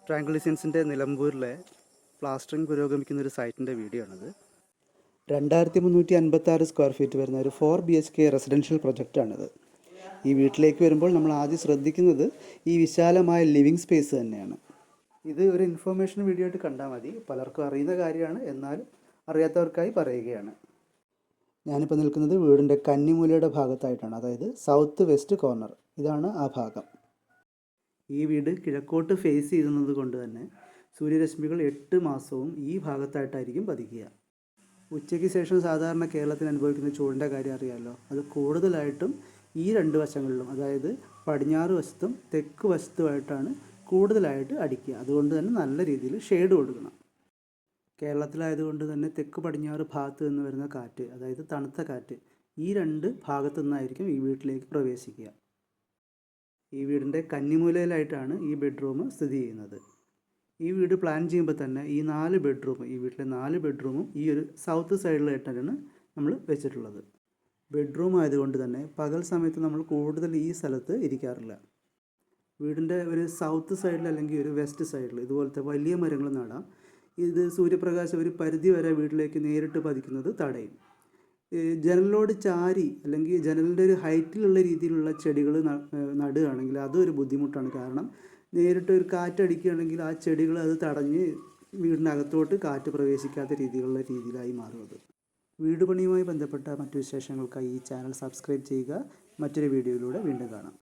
Triangle ഡിസൈൻസിൻ്റെ നിലമ്പൂരിലെ plastering പുരോഗമിക്കുന്ന ഒരു സൈറ്റിൻ്റെ video ആണിത്. 2356 സ്ക്വയർ ഫീറ്റ് വരുന്ന ഒരു 4 BHK റെസിഡൻഷ്യൽ പ്രൊജക്റ്റാണിത്. ഈ വീട്ടിലേക്ക് വരുമ്പോൾ നമ്മൾ ആദ്യം ശ്രദ്ധിക്കുന്നത് ഈ വിശാലമായ ലിവിങ് സ്പേസ് തന്നെയാണ്. ഇത് ഒരു ഇൻഫോർമേഷൻ വീഡിയോ ആയിട്ട് കണ്ടാൽ മതി. പലർക്കും അറിയുന്ന കാര്യമാണ്, എന്നാലും അറിയാത്തവർക്കായി പറയുകയാണ്. ഞാനിപ്പോൾ നിൽക്കുന്നത് വീടിൻ്റെ കന്നിമൂലയുടെ ഭാഗത്തായിട്ടാണ്, അതായത് സൗത്ത് വെസ്റ്റ് കോർണർ. ഇതാണ് ആ ഭാഗം. ഈ വീട് കിഴക്കോട്ട് ഫേസ് ചെയ്യുന്നത് കൊണ്ട് തന്നെ സൂര്യരശ്മികൾ 8 മാസവും ഈ ഭാഗത്തായിട്ടായിരിക്കും പതിക്കുക. ഉച്ചയ്ക്ക് ശേഷം സാധാരണ കേരളത്തിൽ അനുഭവിക്കുന്ന ചൂടിൻ്റെ കാര്യം അറിയാമല്ലോ. അത് കൂടുതലായിട്ടും ഈ 2 വശങ്ങളിലും, അതായത് പടിഞ്ഞാറ് വശത്തും തെക്ക് വശത്തുമായിട്ടാണ് കൂടുതലായിട്ട് അടിക്കുക. അതുകൊണ്ട് തന്നെ നല്ല രീതിയിൽ ഷെയ്ഡ് കൊടുക്കണം. കേരളത്തിലായതുകൊണ്ട് തന്നെ തെക്ക് പടിഞ്ഞാറ് ഭാഗത്ത് നിന്ന് വരുന്ന കാറ്റ്, അതായത് തണുത്ത കാറ്റ്, ഈ 2 ഭാഗത്തു നിന്നായിരിക്കും ഈ വീട്ടിലേക്ക് പ്രവേശിക്കുക. ഈ വീടിൻ്റെ കന്നിമൂലയിലായിട്ടാണ് ഈ ബെഡ്റൂം സ്ഥിതി ചെയ്യുന്നത്. ഈ വീട് പ്ലാൻ ചെയ്യുമ്പോൾ തന്നെ ഈ 4 ബെഡ്റൂം, ഈ വീട്ടിലെ 4 ബെഡ്റൂമും ഈ ഒരു സൗത്ത് സൈഡിലായിട്ടാണ് നമ്മൾ വെച്ചിട്ടുള്ളത്. ബെഡ്റൂം ആയതുകൊണ്ട് തന്നെ പകൽ സമയത്ത് നമ്മൾ കൂടുതൽ ഈ സ്ഥലത്ത് ഇരിക്കാറില്ല. വീടിൻ്റെ ഒരു സൗത്ത് സൈഡിൽ അല്ലെങ്കിൽ ഒരു വെസ്റ്റ് സൈഡിൽ ഇതുപോലത്തെ വലിയ മരങ്ങൾ നടാം. ഇത് സൂര്യപ്രകാശം ഒരു പരിധി വരെ വീട്ടിലേക്ക് നേരിട്ട് പതിക്കുന്നത് തടയും. ജനലിനോട് ചാരി അല്ലെങ്കിൽ ജനലിൻ്റെ ഒരു ഹൈറ്റിലുള്ള രീതിയിലുള്ള ചെടികൾ നടുകയാണെങ്കിൽ അതൊരു ബുദ്ധിമുട്ടാണ്. കാരണം നേരിട്ട് ഒരു കാറ്റടിക്കുകയാണെങ്കിൽ ആ ചെടികൾ അത് തടഞ്ഞ് വീടിനകത്തോട്ട് കാറ്റ് പ്രവേശിക്കാത്ത രീതിയിലായി മാറുന്നത്. വീട് പണിയുമായി ബന്ധപ്പെട്ട മറ്റു വിശേഷങ്ങൾക്കായി ഈ ചാനൽ സബ്സ്ക്രൈബ് ചെയ്യുക. മറ്റൊരു വീഡിയോയിലൂടെ വീണ്ടും കാണാം.